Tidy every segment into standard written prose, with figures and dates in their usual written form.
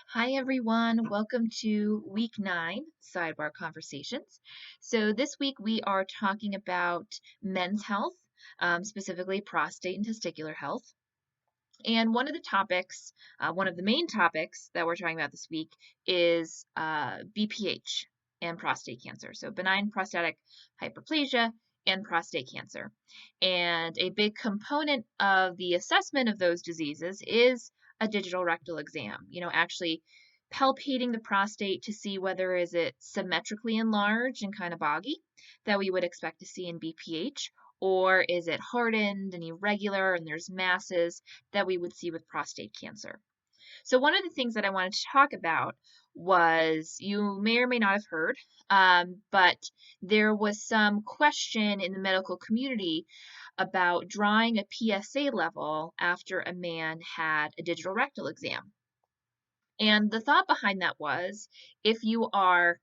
Hi, everyone. Welcome to week 9 Sidebar Conversations. So, this week we are talking about men's health, specifically prostate and testicular health. And one of the topics, one of the main topics that we're talking about this week is BPH and prostate cancer. So, benign prostatic hyperplasia and prostate cancer. And a big component of the assessment of those diseases is a digital rectal exam, actually palpating the prostate to see whether is it symmetrically enlarged and kind of boggy that we would expect to see in BPH, or is it hardened and irregular and there's masses that we would see with prostate cancer. So one of the things that I wanted to talk about was, you may or may not have heard, but there was some question in the medical community about drawing a PSA level after a man had a digital rectal exam. And the thought behind that was, if you are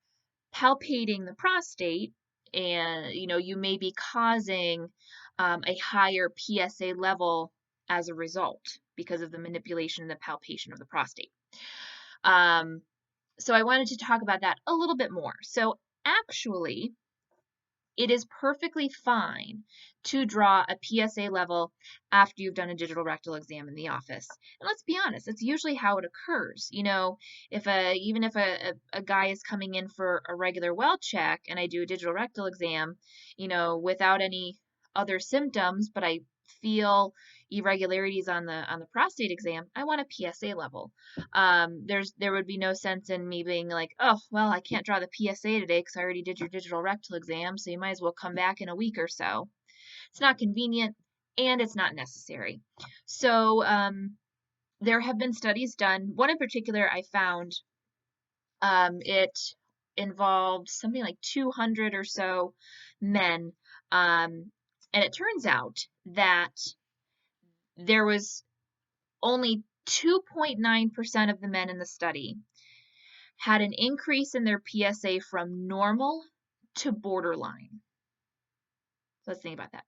palpating the prostate and you may be causing a higher PSA level as a result because of the manipulation and the palpation of the prostate. So I wanted to talk about that a little bit more. So actually, it is perfectly fine to draw a PSA level after you've done a digital rectal exam in the office. And let's be honest, that's usually how it occurs. Even if a guy is coming in for a regular well check and I do a digital rectal exam, without any other symptoms, but I feel irregularities on the prostate exam, I want a PSA level. There would be no sense in me being like, oh, well, I can't draw the PSA today because I already did your digital rectal exam, so you might as well come back in a week or so. It's not convenient and it's not necessary. So there have been studies done. One in particular I found, it involved something like 200 or so men, and it turns out that there was only 2.9% of the men in the study had an increase in their PSA from normal to borderline. Let's think about that.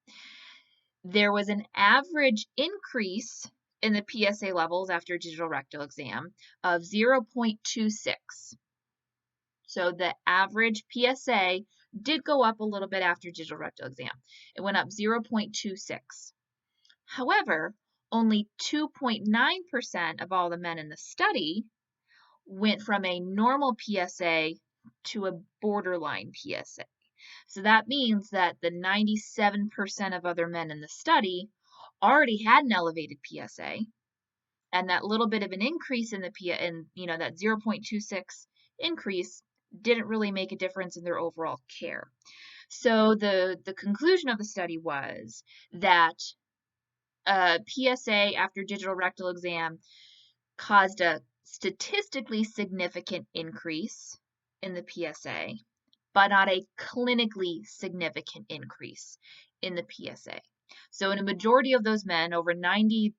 There was an average increase in the PSA levels after digital rectal exam of 0.26. So the average PSA did go up a little bit after digital rectal exam. It went up 0.26. However, only 2.9% of all the men in the study went from a normal PSA to a borderline PSA. So that means that the 97% of other men in the study already had an elevated PSA, and that little bit of an increase in that 0.26 increase didn't really make a difference in their overall care. So the conclusion of the study was that PSA after digital rectal exam caused a statistically significant increase in the PSA, but not a clinically significant increase in the PSA. So in a majority of those men, over 97%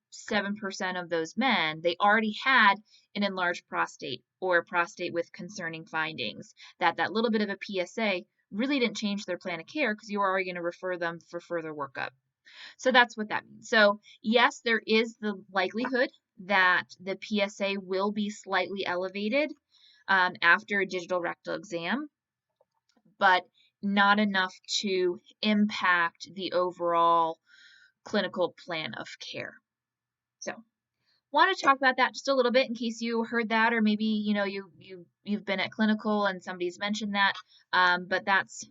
of those men, they already had an enlarged prostate or a prostate with concerning findings. That little bit of a PSA really didn't change their plan of care because you were already going to refer them for further workup. So that's what that means. So yes, there is the likelihood that the PSA will be slightly elevated after a digital rectal exam, but not enough to impact the overall clinical plan of care. So want to talk about that just a little bit in case you heard that, or maybe you've been at clinical and somebody's mentioned that, but that's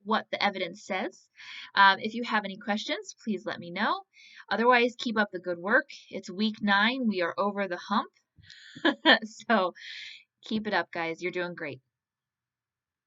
what the evidence says. If you have any questions, please let me know. Otherwise, keep up the good work. It's week 9. We are over the hump. So keep it up, guys. You're doing great.